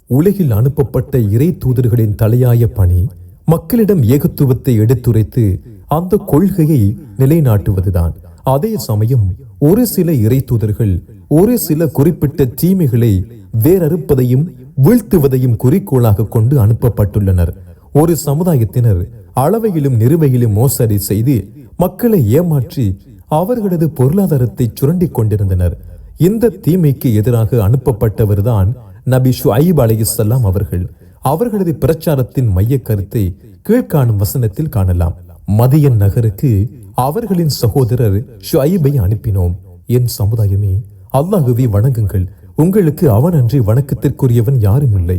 உலகில் அனுப்பப்பட்ட இறை தூதர்களின் தலையாய பணி மக்களிடம் ஏகத்துவத்தை எடுத்துரைத்து அந்த கொள்கையை நிலைநாட்டுவதுதான். அதே சமயம் ஒரு சில இறை தூதர்கள் ஒரு சில குறிப்பிட்ட தீமைகளை வேறறுப்பதையும் வீழ்த்துவதையும் குறிக்கோளாக கொண்டு அனுப்பப்பட்டுள்ளனர். ஒரு சமுதாயத்தினர் அளவையிலும் நிறுவையிலும் மோசடி செய்து மக்களை ஏமாற்றி அவர்களது பொருளாதாரத்தை சுரண்டி கொண்டிருந்தனர். இந்த தீமைக்கு எதிராக அனுப்பப்பட்டவர்தான் நபி ஷுஐப் அலைஹிஸ்ஸலாம் அவர்கள். அவர்களது பிரச்சாரத்தின் மைய கருத்தை கீழ்காணும் வசனத்தில் காணலாம். மதியன் நகருக்கு அவர்களின் சகோதரர் ஷுஐபை அனுப்பினோம். என் சமுதாயமே, அல்லாஹுவை வணங்குங்கள். உங்களுக்கு அவனன்றி வணக்கத்திற்குரியவன் யாரும் இல்லை.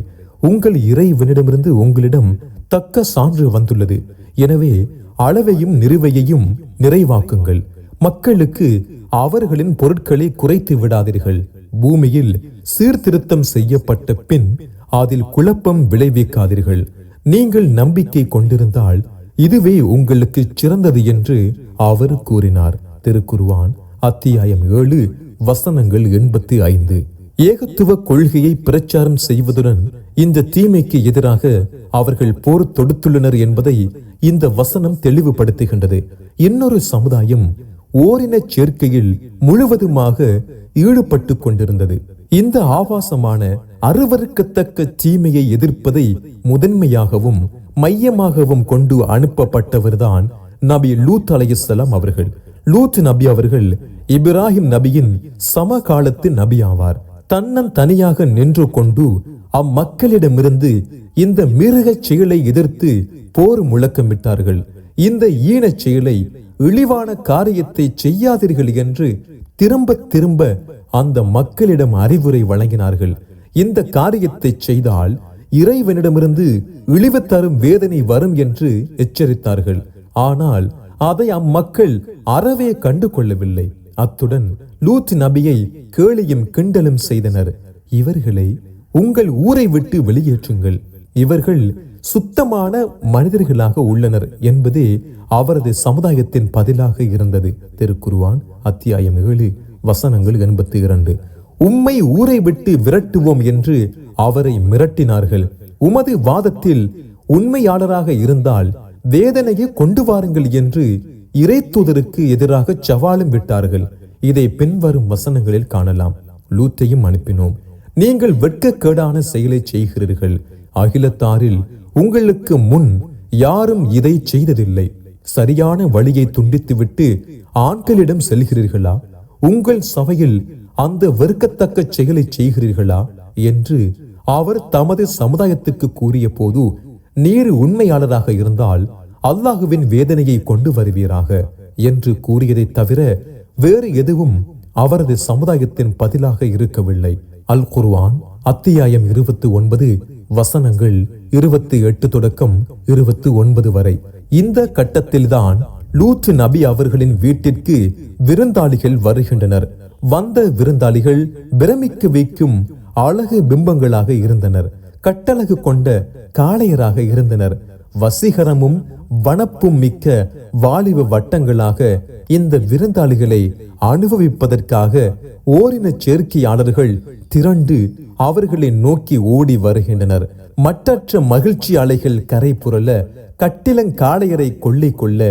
உங்கள் இறைவனிடமிருந்து உங்களிடம் தக்க சான்று வந்துள்ளது. எனவே அளவையும் நிறுவையையும் நிறைவாக்குங்கள். மக்களுக்கு அவர்களின் பொருட்களை குறைத்து விடாதீர்கள். பூமியில் சீர்திருத்தம் செய்யப்பட்ட பின் அதில் குழப்பம் விளைவிக்காதீர்கள். நீங்கள் நம்பிக்கை கொண்டிருந்தால் இதுவே உங்களுக்கு சிறந்தது என்று அவர் கூறினார். திருக்குர்ஆன் அத்தியாயம் 7 வசனங்கள் 85. ஏகத்துவ கொள்கையை பிரச்சாரம் செய்வதுடன் இந்த தீமைக்கு எதிராக அவர்கள் போர் தொடுத்துள்ளனர் என்பதை இந்த வசனம் தெளிவுபடுத்துகின்றது. இன்னொரு சமுதாயம் ஓரின சேர்க்கையில் முழுவதுமாக ஈடுபட்டு கொண்டிருந்தது. இந்த ஆபாசமான அருவருக்கத்தக்க தீமையை எதிர்ப்பதை முதன்மையாகவும் மையமாகவும் கொண்டு அனுப்பப்பட்டவர்தான் நபி லூத் அலைஹிஸ்ஸலாம் அவர்கள். லூத் நபி அவர்கள் இப்ராஹிம் நபியின் சமகாலத்து நபி ஆவார். தன்னன் தனியாக நின்று கொண்டு அம்மக்களிடமிருந்து இந்த மிருக செயலை எதிர்த்து போர் முழக்கமிட்டார்கள். இந்த ஈனச் செயலை, இழிவான காரியத்தை செய்யாதீர்கள் என்று திரும்ப திரும்ப அந்த மக்களிடம் அறிவுரை வழங்கினார்கள். இந்த காரியத்தை செய்தால் இறைவனிடமிருந்து இழிவு தரும் வேதனை வரும் என்று எச்சரித்தார்கள். ஆனால் அதை அம்மக்கள் அறவே கண்டு கொள்ளவில்லை. அத்துடன் லூத் நபியை கேலியும் கிண்டலும் செய்தனர். இவர்களை உங்கள் ஊரை விட்டு வெளியேற்றுங்கள், இவர்கள் சுத்தமான மனிதர்களாக உள்ளனர் என்பதே அவரது சமுதாயத்தின் பதிலாக இருந்தது. திருக்குர்ஆன் அத்தியாயம் 7 வசனங்கள் 82. உம்மை ஊரை விட்டு விரட்டுவோம் என்று அவரை மிரட்டினார்கள். உமது வாதத்தில் உண்மையாளராக இருந்தால் வேதனையை கொண்டு வாருங்கள் என்று இறை தூதருக்கு எதிராக சவாலும் விட்டார்கள். இதை பின்வரும் வசனங்களில் காணலாம். லூத்தையும் அனுப்பினோம். நீங்கள் வெட்கக்கேடான செயலை செய்கிறீர்கள். அகிலத்தாரில் உங்களுக்கு முன் யாரும் இதை செய்ததில்லை. சரியான வழியை துண்டித்துவிட்டு ஆண்களிடம் செல்கிறீர்களா? உங்கள் சபையில் அந்த வெறுக்கத்தக்க செயலை செய்கிறீர்களா என்று அவர் தமது சமுதாயத்துக்கு கூறிய போது, நீர் உண்மையாளராக இருந்தால் அல்லாஹுவின் வேதனையை கொண்டு வருவீராக என்று கூறியதை தவிர வேறு எதுவும் அவரது சமுதாயத்தின் பதிலாக இருக்கவில்லை. அல் குர்ஆன் அத்தியாயம் 29 வசனங்கள் 28 தொடக்கம் 29 வரை. இந்த கட்டத்தில்தான் லூத் நபி அவர்களின் வீட்டிற்கு விருந்தாளிகள் வருகின்றனர். வந்த விருந்தாளிகள் பிரமிக்க வைக்கும் அழகு பிம்பங்களாக இருந்தனர். கட்டழகு கொண்ட காளையராக இருந்தனர். வசீகரமும் வனப்பும் மிக்க வாலிப வட்டங்களாக இந்த விருந்தாளிகளை அனுபவிப்பதற்காக ஓரின சேர்க்கையாளர்கள் திரண்டு அவர்களை நோக்கி ஓடி வருகின்றனர். மற்றற்ற மகிழ்ச்சி அலைகள் கரை புரள கட்டிலங்காளையரை கொள்ளை கொள்ள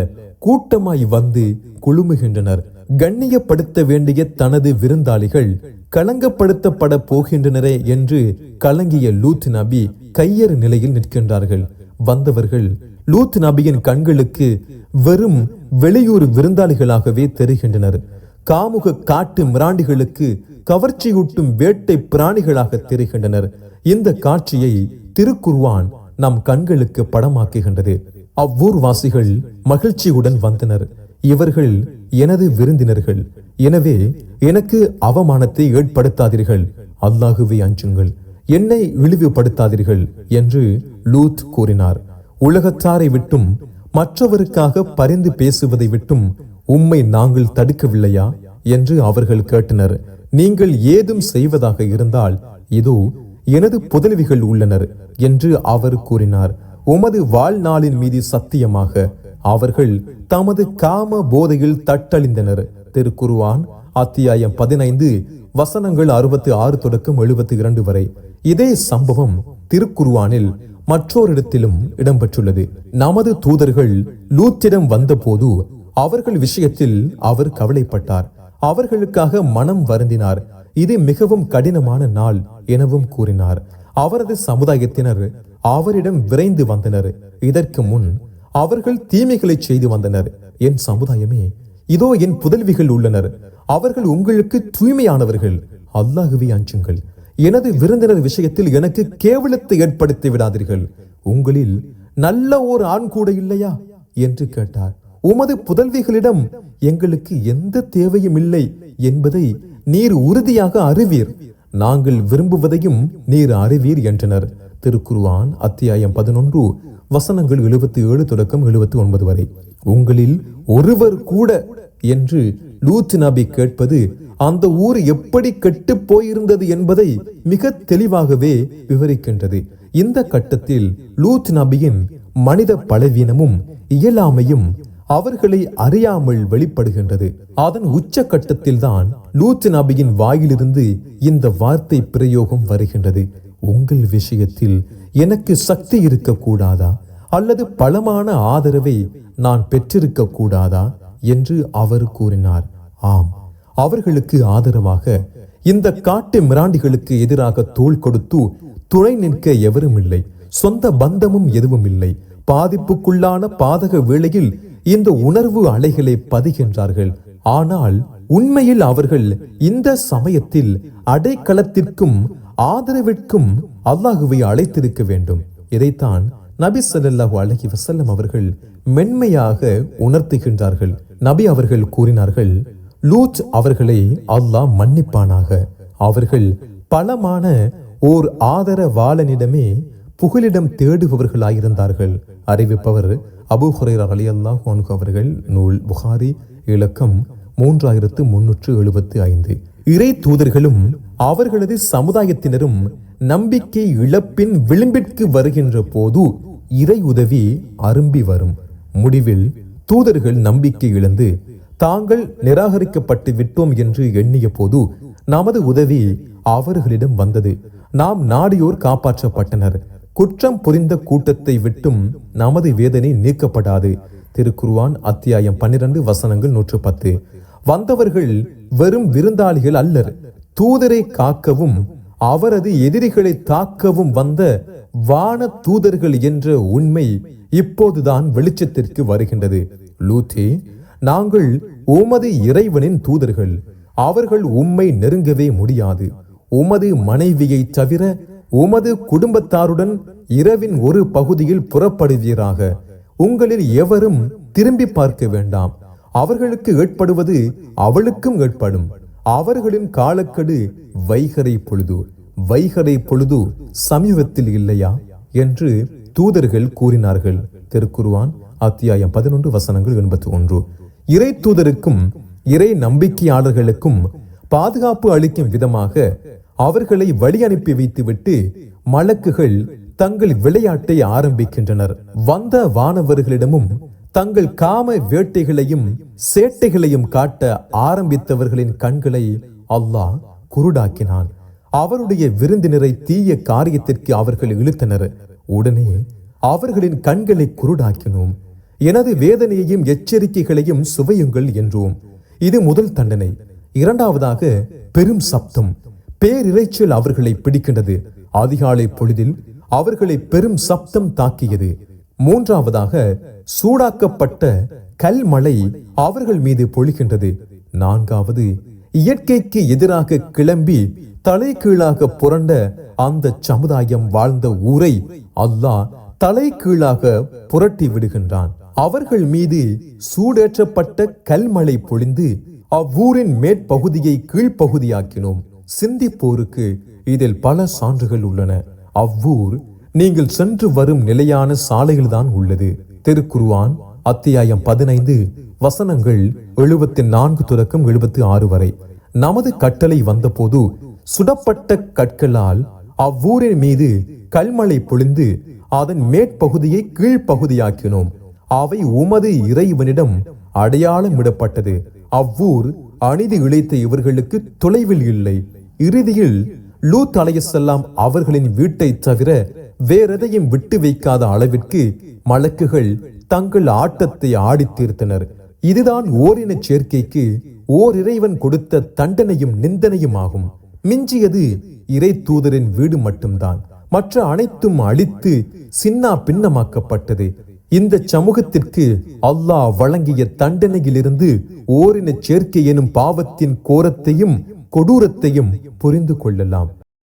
கூட்டமாய் வந்து குழுமுகின்றனர். கண்ணியப்படுத்த வேண்டிய தனது விருந்தாளிகள் களங்கப்படுத்தப்பட போகின்றனரே என்று கலங்கிய லூத் நபி கையறு நிலையில் நிற்கின்றார்கள். வந்தவர்கள் லூத் நபியின் கண்களுக்கு வெறும் வெளியூர் விருந்தாளிகளாகவே தெரிகின்றனர். காமுக காட்டு மிராண்டிகளுக்கு கவர்ச்சியூட்டும் வேட்டை பிராணிகளாக தெரிகின்றனர். இந்த காட்சியை திருக்குர்ஆன் நம் கண்களுக்கு படமாக்குகின்றது. அவ்வூர்வாசிகள் மகிழ்ச்சியுடன் வந்தனர். இவர்கள் எனது விருந்தினர்கள், எனவே எனக்கு அவமானத்தை ஏற்படுத்தாதீர்கள். அல்லாஹுவை அஞ்சுங்கள், என்னை இழிவுபடுத்தாதீர்கள் என்று லூத் கூறினார். உலகத்தாரை விட்டும் மற்றவருக்காக பரிந்து பேசுவதை விட்டும் உம்மை நாங்கள் தடுக்கவில்லையா என்று அவர்கள் கேட்டனர். நீங்கள் ஏதும் செய்வதாக இருந்தால் இதோ எனது புதல்விகள் உள்ளனர் என்று அவர் கூறினார். உமது வாழ்நாளின் மீது சத்தியமாக அவர்கள் தமது காம போதையில் தட்டழிந்தனர். திருக்குர்ஆன் அத்தியாயம் 15 வசனங்கள் 66 தொடக்கம் 72 வரை. இதே சம்பவம் திருக்குர்ஆனில் மற்றோரிடத்திலும் இடம்பெற்றுள்ளது. நமது தூதர்கள் லூத்திடம் வந்தபோது அவர்கள் விஷயத்தில் அவர் கவலைப்பட்டார். அவர்களுக்காக மனம் வருந்தினார். இது மிகவும் கடினமான நாள் எனவும் கூறினார். அவரது சமுதாயத்தினர் அவரிடம் விரைந்து வந்தனர். இதற்கு முன் அவர்கள் தீமைகளை செய்து வந்தனர். என் சமுதாயமே, இதோ என் புதல்விகள் உள்ளனர். அவர்கள் உங்களுக்கு தூய்மையானவர்கள். அல்லாஹ்வை அஞ்சுங்கள். எனது விருந்தினர் விஷயத்தில் எனக்கு கேவலத்தை ஏற்படுத்தி விடாதீர்கள். உங்களில் நல்ல ஓர் ஆண் கூட இல்லையா என்று கேட்டார். உமது புதல்விகளிடம் எங்களுக்கு எந்த தேவையும் இல்லை என்பதை நீர் உறுதியாக அறிவீர். நாங்கள் விரும்புவதையும் நீர் அறிவீர் என்றனர். திருக்குர்ஆன் அத்தியாயம் 11 வசனங்கள் 77 தொடக்கம் 79 வரை. உங்களில் ஒருவர் கூட என்று லூத் நபி கேட்பது அந்த ஊர் எப்படி கெட்டு போயிருந்தது என்பதை மிக தெளிவாகவே விவரிக்கின்றது. இந்த கட்டத்தில் லூத் நபியின் மனித பலவீனமும் இயலாமையும் அவர்களை அறியாமல் வெளிப்படுகின்றது. அதன் உச்ச கட்டத்தில் தான் லூத் நபியின் வாயிலிருந்து இந்த வார்த்தை பிரயோகம் வருகின்றது. உங்கள் விஷயத்தில் எனக்கு சக்தி இருக்க கூடாதா அல்லது பலமான ஆதரவை நான் பெற்றிருக்க கூடாதா என்று அவர் கூறினார். ஆம், அவர்களுக்கு ஆதரவாக இந்த காட்டு மிராண்டிகளுக்கு எதிராக தோள் கொடுத்து துணை நிற்க எவரும் இல்லை. சொந்த பந்தமும் எதுவும் இல்லை. பாதிப்புக்குள்ளான பாதக வேளையில் இந்த உணர்வு அலைகளை பதிகின்றார்கள். ஆனால் உண்மையில் அவர்கள் இந்த சமயத்தில் அடைக்கலத்திற்கும் ஆதரவிற்கும் அல்லாஹுவை அழைத்திருக்க வேண்டும். இதைத்தான் நபி ஸல்லல்லாஹு அலைஹி வஸல்லம் அவர்கள் மென்மையாக உணர்த்துகின்றார்கள். நபி அவர்கள் கூறினார்கள், லூத் அவர்களை அல்லாஹ் மன்னிப்பானாக. அவர்கள் பலமான ஓர் ஆதரவாளனிடமே புகலிடம் தேடுபவர்களாயிருந்தார்கள். அறிவிப்பவர் அபூ ஹுரைரா ரலியல்லாஹு அன்ஹு அவர்கள். நூல் புகாரி, இலக்கம் 3375. இறை தூதர்களும் அவர்களது சமுதாயத்தினரும் நம்பிக்கை இழப்பின் விளிம்பிற்கு வருகின்ற போது இறை உதவி அரும்பி வரும். முடிவில் தூதர்கள் நம்பிக்கை இழந்து தாங்கள் நிராகரிக்கப்பட்டு விட்டோம் என்று எண்ணிய போது நமது உதவி அவர்களிடம் வந்தது. நாம் நாடியோர் காப்பாற்றப்பட்டனர். குற்றம் புரிந்த கூட்டத்தை விட்டும் நமது வேதனை நீக்கப்படாது. திருக்குர்ஆன் அத்தியாயம் 12 வசனங்கள் 110. வந்தவர்கள் வெறும் விருந்தாளிகள் அல்லர். தூதரை காக்கவும் அவரது எதிரிகளை தாக்கவும் வந்த வான தூதர்கள் என்ற உண்மை இப்போதுதான் வெளிச்சத்திற்கு வருகின்றது. லூத்தே, நாங்கள் உமது இறைவனின் தூதர்கள். அவர்கள் உம்மை நெருங்கவே முடியாது. உமது மனைவியை தவிர உமது குடும்பத்தாருடன் இரவின் ஒரு பகுதியில் புறப்படுவீராக. உங்களில் எவரும் திரும்பி பார்க்க வேண்டாம். அவர்களுக்கு ஏற்படுவது அவளுக்கும் ஏற்படும். அவர்களின் காலக்கெடு வைகறை பொழுது. வைகறை பொழுது சமீபத்தில் இல்லையா என்று தூதர்கள் கூறினார்கள். திருக்குர்ஆன் அத்தியாயம் 11 வசனங்கள் 81. இறை தூதருக்கும் இறை நம்பிக்கையாளர்களுக்கும் பாதுகாப்பு அளிக்கும் விதமாக அவர்களை வழி அனுப்பி வைத்துவிட்டு மலக்குகள் தங்கள் விளையாட்டை ஆரம்பிக்கின்றனர். வந்த வானவர்களிடமும் தங்கள் காம வேட்டைகளையும் சேட்டைகளையும் காட்ட ஆரம்பித்தவர்களின் கண்களை அல்லாஹ் குருடாக்கினான். அவருடைய விருந்தினரை தீய காரியத்திற்கு அவர்கள் இழுத்தனர். உடனே அவர்களின் கண்களை குருடாக்கினோம். எனது வேதனையையும் எச்சரிக்கைகளையும் சுவையுங்கள் என்றோம். இது முதல் தண்டனை. இரண்டாவதாக பெரும் சப்தம், பேரிரைச்சல் அவர்களை பிடிக்கின்றது. அதிகாலை பொழுதில் அவர்களை பெரும் சப்தம் தாக்கியது. மூன்றாவதாக சூடாக்கப்பட்ட கல்மழை அவர்கள் மீது பொழிகின்றது. நான்காவது, இயற்கைக்கு எதிராக கிளம்பி தலை கீழாக புரண்ட அந்த சமுதாயம் வாழ்ந்த ஊரை அல்லாஹ் தலை கீழாக புரட்டி விடுகின்றான். அவர்கள் மீது சூடேற்றப்பட்ட கல்மழை பொழிந்து அவ்வூரின் மேற்பகுதியை கீழ்ப்பகுதியாக்கினோம். சிந்திப்போருக்கு இதில் பல சான்றுகள் உள்ளன. அவ்வூர் நீங்கள் சென்று வரும் நிலையான சாலையில்தான் உள்ளது. திருக்குர்ஆன் அத்தியாயம் 15 வசனங்கள் 74 தொடக்கம் 76 வரை. நமது கட்டளை வந்தபோது சுடப்பட்ட கற்களால் அவ்வூரின் மீது கல்மழை பொழிந்து அதன் மேற்பகுதியை கீழ்ப்பகுதியாக்கினோம். அவை உமது இறைவனிடம் அடையாளமிடப்பட்டது. அவ்வூர் அநீதி இழைத்த இவர்களுக்கு தொலைவில் இல்லை. இறுதியில் லூத் அலைஹிஸ்ஸலாம் அவர்களின் வீட்டை தவிர வேறெதையும் விட்டு வைக்காத அளவிற்கு மலக்குகள் தங்கள் ஆட்டத்தை ஆடித் தீர்த்தனர். இதுதான் ஓரின சேர்க்கைக்கு ஓர் இறைவன் கொடுத்த தண்டனையும் நிந்தனையும் ஆகும். மிஞ்சியது இறை தூதரின் வீடு மட்டும்தான். மற்ற அனைத்தும் அழித்து சின்னா பின்னமாக்கப்பட்டது. இந்த சமூகத்திற்கு அல்லாஹ் வழங்கிய தண்டனையிலிருந்து ஓரின சேர்க்கை எனும் பாவத்தின் கோரத்தையும் கொடூரத்தையும் புரிந்து கொள்ளலாம்.